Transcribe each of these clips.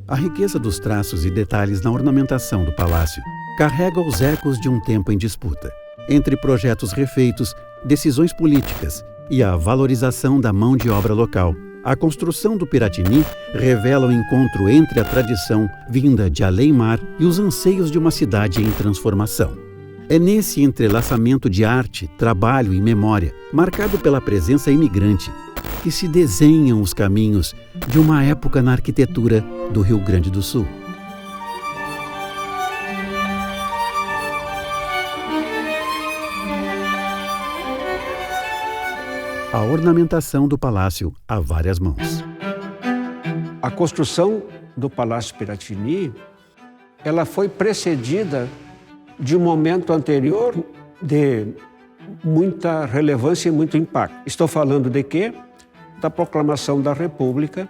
A riqueza dos traços e detalhes na ornamentação do palácio carrega os ecos de um tempo em disputa, entre projetos refeitos, decisões políticas e a valorização da mão de obra local. A construção do Piratini revela o encontro entre a tradição vinda de além-mar e os anseios de uma cidade em transformação. É nesse entrelaçamento de arte, trabalho e memória, marcado pela presença imigrante, que se desenham os caminhos de uma época na arquitetura do Rio Grande do Sul. A ornamentação do palácio a várias mãos. A construção do Palácio Piratini, ela foi precedida de um momento anterior de muita relevância e muito impacto. Estou falando de quê? Da proclamação da República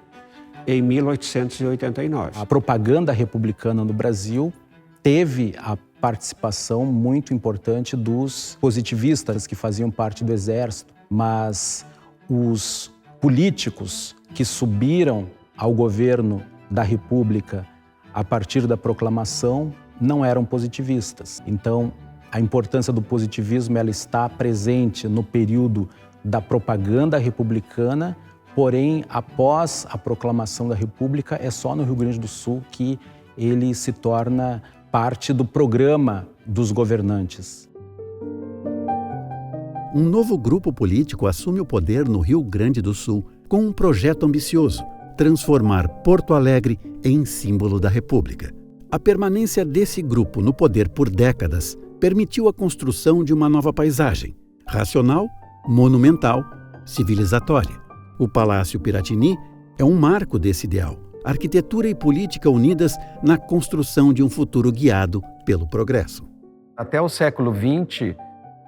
em 1889. A propaganda republicana no Brasil teve a participação muito importante dos positivistas que faziam parte do Exército, mas os políticos que subiram ao governo da República a partir da proclamação não eram positivistas. Então, a importância do positivismo ela está presente no período da propaganda republicana, porém, após a proclamação da República, é só no Rio Grande do Sul que ele se torna parte do programa dos governantes. Um novo grupo político assume o poder no Rio Grande do Sul com um projeto ambicioso: transformar Porto Alegre em símbolo da República. A permanência desse grupo no poder por décadas permitiu a construção de uma nova paisagem, racional, monumental, civilizatória. O Palácio Piratini é um marco desse ideal. Arquitetura e política unidas na construção de um futuro guiado pelo progresso. Até o século XX,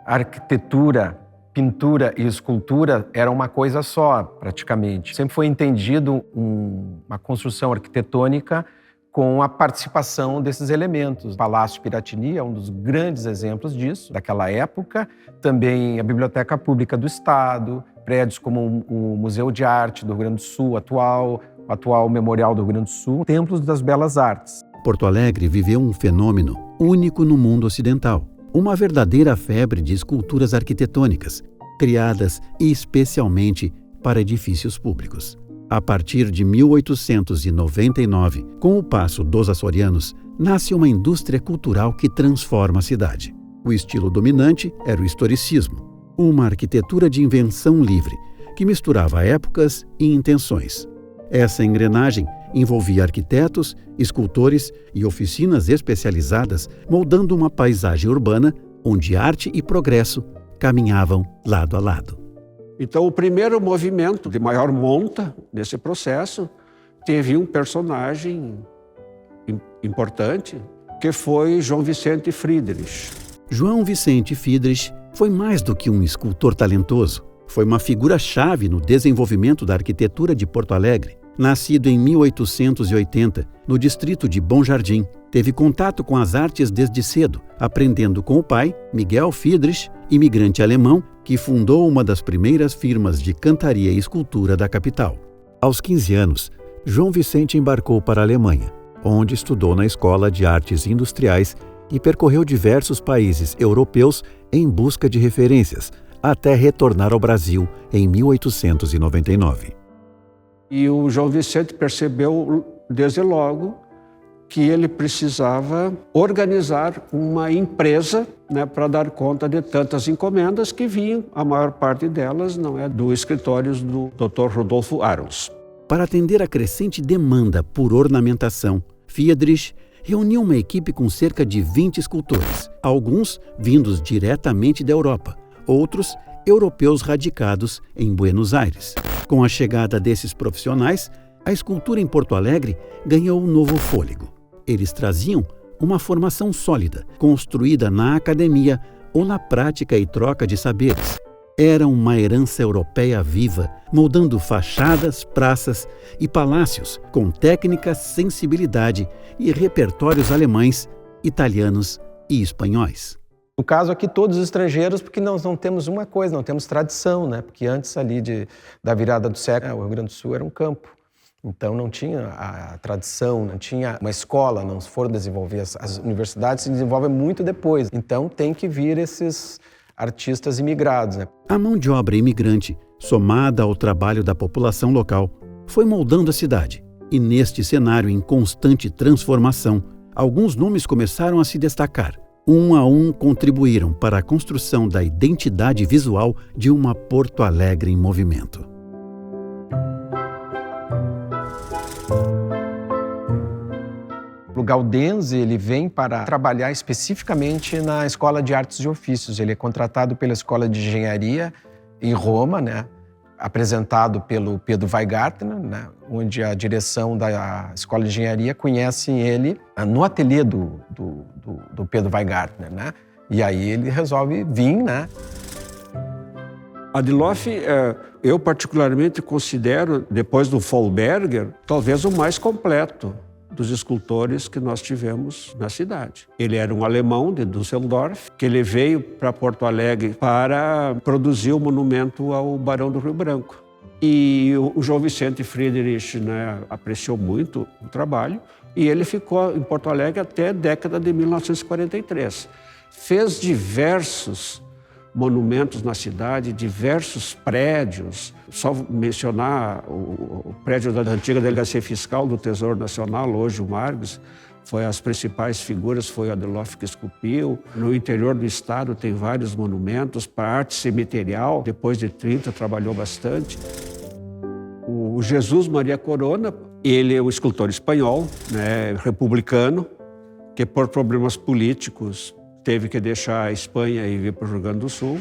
arquitetura, pintura e escultura eram uma coisa só, praticamente. Sempre foi entendido uma construção arquitetônica com a participação desses elementos. O Palácio Piratini é um dos grandes exemplos disso, daquela época. Também a Biblioteca Pública do Estado, prédios como o Museu de Arte do Rio Grande do Sul atual, o atual Memorial do Rio Grande do Sul, templos das belas artes. Porto Alegre viveu um fenômeno único no mundo ocidental. Uma verdadeira febre de esculturas arquitetônicas, criadas especialmente para edifícios públicos. A partir de 1899, com o passo dos açorianos, nasce uma indústria cultural que transforma a cidade. O estilo dominante era o historicismo, uma arquitetura de invenção livre, que misturava épocas e intenções. Essa engrenagem envolvia arquitetos, escultores e oficinas especializadas, moldando uma paisagem urbana onde arte e progresso caminhavam lado a lado. Então, o primeiro movimento de maior monta nesse processo teve um personagem importante, que foi João Vicente Friedrich. João Vicente Friedrich foi mais do que um escultor talentoso. Foi uma figura-chave no desenvolvimento da arquitetura de Porto Alegre. Nascido em 1880, no distrito de Bom Jardim, teve contato com as artes desde cedo, aprendendo com o pai, Miguel Friedrich, imigrante alemão, que fundou uma das primeiras firmas de cantaria e escultura da capital. Aos 15 anos, João Vicente embarcou para a Alemanha, onde estudou na Escola de Artes Industriais e percorreu diversos países europeus em busca de referências, até retornar ao Brasil em 1899. E o João Vicente percebeu desde logo que ele precisava organizar uma empresa, para dar conta de tantas encomendas que vinham, a maior parte delas do escritórios do Dr. Rodolfo Arons. Para atender a crescente demanda por ornamentação, Friedrich reuniu uma equipe com cerca de 20 escultores, alguns vindos diretamente da Europa, outros europeus radicados em Buenos Aires. Com a chegada desses profissionais, a escultura em Porto Alegre ganhou um novo fôlego. Eles traziam uma formação sólida, construída na academia ou na prática e troca de saberes. Era uma herança europeia viva, moldando fachadas, praças e palácios com técnica, sensibilidade e repertórios alemães, italianos e espanhóis. No caso aqui, todos os estrangeiros, porque nós não temos uma coisa, não temos tradição, Porque antes ali da virada do século, o Rio Grande do Sul era um campo. Então não tinha a tradição, não tinha uma escola, não foram desenvolver, as universidades se desenvolvem muito depois. Então tem que vir esses artistas imigrados, né? A mão de obra imigrante, somada ao trabalho da população local, foi moldando a cidade. E neste cenário em constante transformação, alguns nomes começaram a se destacar. Um a um contribuíram para a construção da identidade visual de uma Porto Alegre em movimento. O Gaudenzi, ele vem para trabalhar especificamente na Escola de Artes e Ofícios. Ele é contratado pela Escola de Engenharia em Roma, né? Apresentado pelo Pedro Weigartner, né? Onde a direção da Escola de Engenharia conhece ele no ateliê do Pedro Weigartner, né? E aí ele resolve vir, né? Adloff, eu particularmente considero, depois do Vollberger, talvez o mais completo dos escultores que nós tivemos na cidade. Ele era um alemão de Düsseldorf, que ele veio para Porto Alegre para produzir o monumento ao Barão do Rio Branco. E o João Vicente Friedrich, né, apreciou muito o trabalho e ele ficou em Porto Alegre até a década de 1943. Fez diversos monumentos na cidade, diversos prédios. Só mencionar o prédio da antiga Delegacia Fiscal do Tesouro Nacional, hoje o Margos, as principais figuras foi o Adloff que esculpiu. No interior do estado tem vários monumentos. Para a arte cemiterial, depois de 30, trabalhou bastante. O Jesus Maria Corona, ele é um escultor espanhol, né, republicano, que por problemas políticos teve que deixar a Espanha e vir para o Rio Grande do Sul.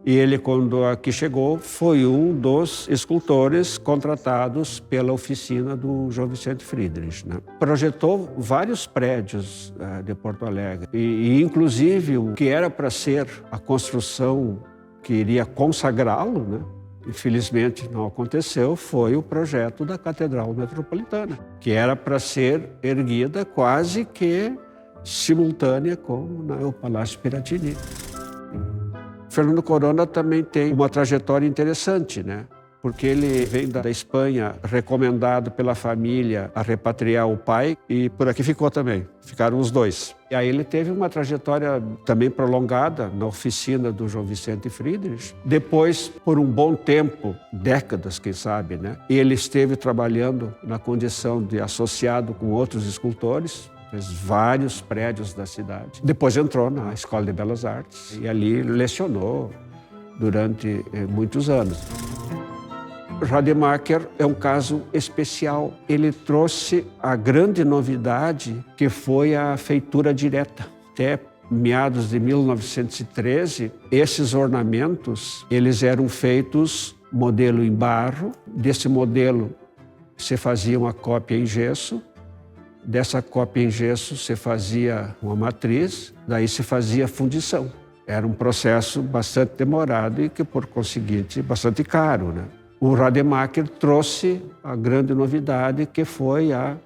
E ele, quando aqui chegou, foi um dos escultores contratados pela oficina do João Vicente Friedrich, né? Projetou vários prédios de Porto Alegre. E, inclusive, o que era para ser a construção que iria consagrá-lo, né? Infelizmente não aconteceu, foi o projeto da Catedral Metropolitana, que era para ser erguida quase que simultânea com o Palácio Piratini. Fernando Corona também tem uma trajetória interessante, né? Porque ele vem da Espanha, recomendado pela família a repatriar o pai, e por aqui ficou também. Ficaram os dois. E aí ele teve uma trajetória também prolongada na oficina do João Vicente Friedrich. Depois, por um bom tempo, décadas, quem sabe, né? Ele esteve trabalhando na condição de associado com outros escultores, fez vários prédios da cidade. Depois entrou na Escola de Belas Artes e ali lecionou durante muitos anos. Rademacher é um caso especial. Ele trouxe a grande novidade que foi a feitura direta. Até meados de 1913, esses ornamentos eles eram feitos modelo em barro. Desse modelo se fazia uma cópia em gesso. Dessa cópia em gesso se fazia uma matriz, daí se fazia a fundição. Era um processo bastante demorado e que, por conseguinte, bastante caro, né? O Rademacher trouxe a grande novidade, que foi a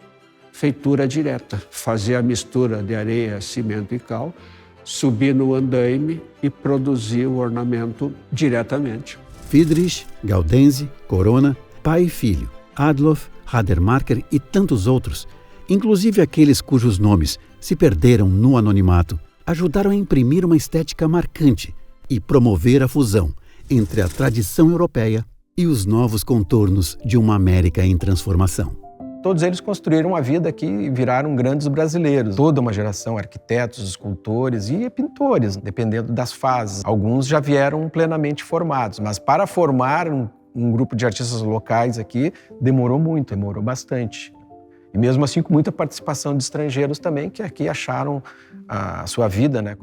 feitura direta. Fazer a mistura de areia, cimento e cal, subir no andaime e produzir o ornamento diretamente. Friedrich, Gaudenzi, Corona, pai e filho, Adloff, Rademacher e tantos outros, inclusive aqueles cujos nomes se perderam no anonimato, ajudaram a imprimir uma estética marcante e promover a fusão entre a tradição europeia e os novos contornos de uma América em transformação. Todos eles construíram uma vida aqui e viraram grandes brasileiros. Toda uma geração, arquitetos, escultores e pintores, dependendo das fases. Alguns já vieram plenamente formados, mas para formar um grupo de artistas locais aqui, demorou muito, demorou bastante. E mesmo assim com muita participação de estrangeiros também, que aqui acharam a sua vida, né?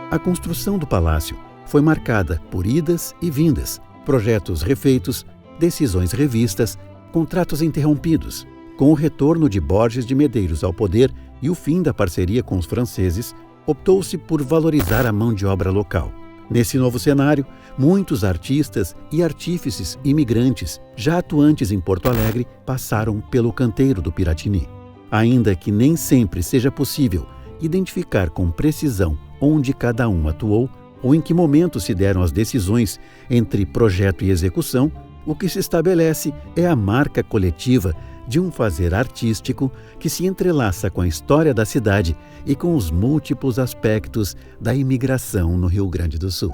A construção do palácio foi marcada por idas e vindas, projetos refeitos, decisões revistas, contratos interrompidos. Com o retorno de Borges de Medeiros ao poder e o fim da parceria com os franceses, optou-se por valorizar a mão de obra local. Nesse novo cenário, muitos artistas e artífices imigrantes, já atuantes em Porto Alegre, passaram pelo canteiro do Piratini. Ainda que nem sempre seja possível identificar com precisão onde cada um atuou ou em que momento se deram as decisões entre projeto e execução, O que se estabelece é a marca coletiva de um fazer artístico que se entrelaça com a história da cidade e com os múltiplos aspectos da imigração no Rio Grande do Sul.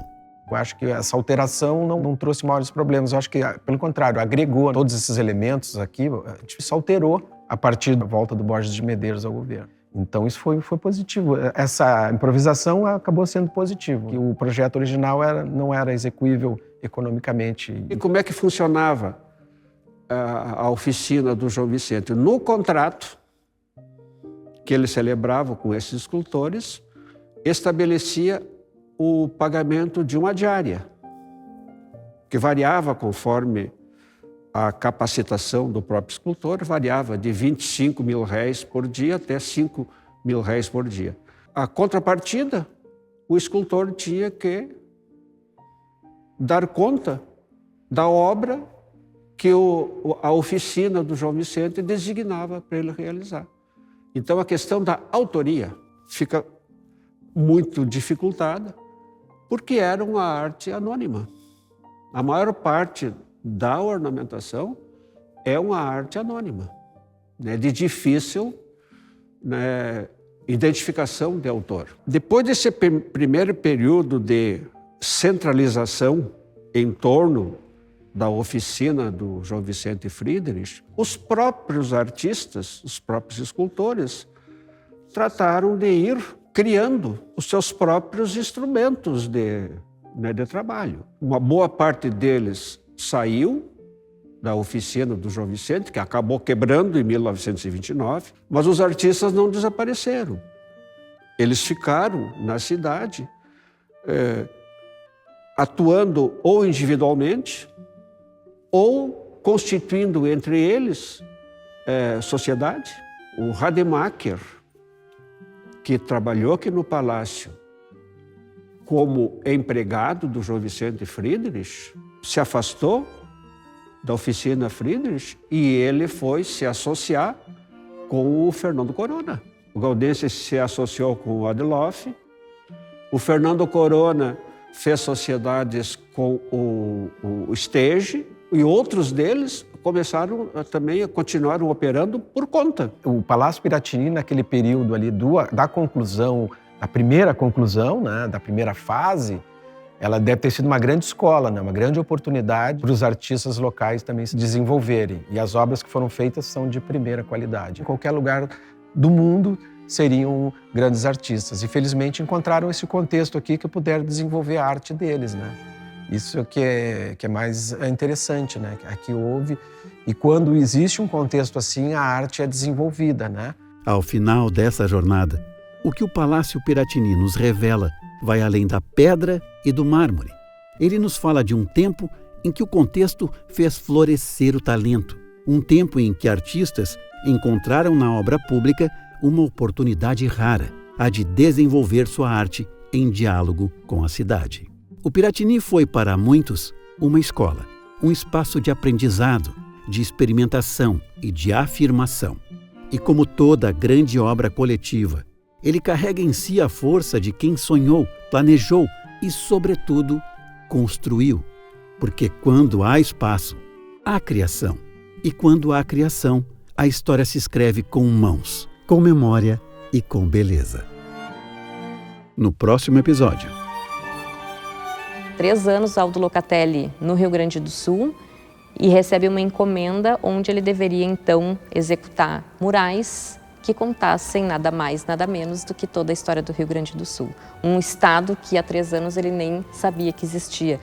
Eu acho que essa alteração não trouxe maiores problemas. Eu acho que, pelo contrário, agregou todos esses elementos aqui. A gente se alterou a partir da volta do Borges de Medeiros ao governo. Então isso foi positivo. Essa improvisação acabou sendo positivo. O projeto original não era execuível economicamente. E como é que funcionava a oficina do João Vicente? No contrato que ele celebrava com esses escultores, estabelecia o pagamento de uma diária, que variava conforme a capacitação do próprio escultor, variava de 25 mil réis por dia até 5 mil réis por dia. A contrapartida, o escultor tinha que dar conta da obra que a oficina do João Vicente designava para ele realizar. Então a questão da autoria fica muito dificultada, porque era uma arte anônima. A maior parte da ornamentação é uma arte anônima, né, de difícil, né, identificação de autor. Depois desse primeiro período de centralização em torno da oficina do João Vicente Friedrich, os próprios artistas, os próprios escultores, trataram de ir criando os seus próprios instrumentos de trabalho. Uma boa parte deles saiu da oficina do João Vicente, que acabou quebrando em 1929, mas os artistas não desapareceram. Eles ficaram na cidade, atuando ou individualmente, ou constituindo entre eles sociedade. O Rademacher, que trabalhou aqui no Palácio como empregado do João Vicente Friedrich, se afastou da oficina Friedrich e ele foi se associar com o Fernando Corona. O Gaudense se associou com o Adloff, o Fernando Corona fez sociedades com o Stege e outros deles começaram também a continuar operando por conta. O Palácio Piratini, naquele período ali da conclusão, da primeira conclusão, né, da primeira fase, ela deve ter sido uma grande escola, né, uma grande oportunidade para os artistas locais também se desenvolverem. E as obras que foram feitas são de primeira qualidade. Em qualquer lugar do mundo seriam grandes artistas. E felizmente encontraram esse contexto aqui que puderam desenvolver a arte deles, né? Isso que é mais interessante, né? Aqui houve, e quando existe um contexto assim, a arte é desenvolvida, né? Ao final dessa jornada, o que o Palácio Piratini nos revela vai além da pedra e do mármore. Ele nos fala de um tempo em que o contexto fez florescer o talento, um tempo em que artistas encontraram na obra pública uma oportunidade rara, a de desenvolver sua arte em diálogo com a cidade. O Piratini foi, para muitos, uma escola, um espaço de aprendizado, de experimentação e de afirmação. E como toda grande obra coletiva, ele carrega em si a força de quem sonhou, planejou e, sobretudo, construiu. Porque quando há espaço, há criação. E quando há criação, a história se escreve com mãos, com memória e com beleza. No próximo episódio. 3 anos Aldo Locatelli no Rio Grande do Sul e recebe uma encomenda onde ele deveria então executar murais que contassem nada mais, nada menos do que toda a história do Rio Grande do Sul. Um estado que há 3 anos ele nem sabia que existia.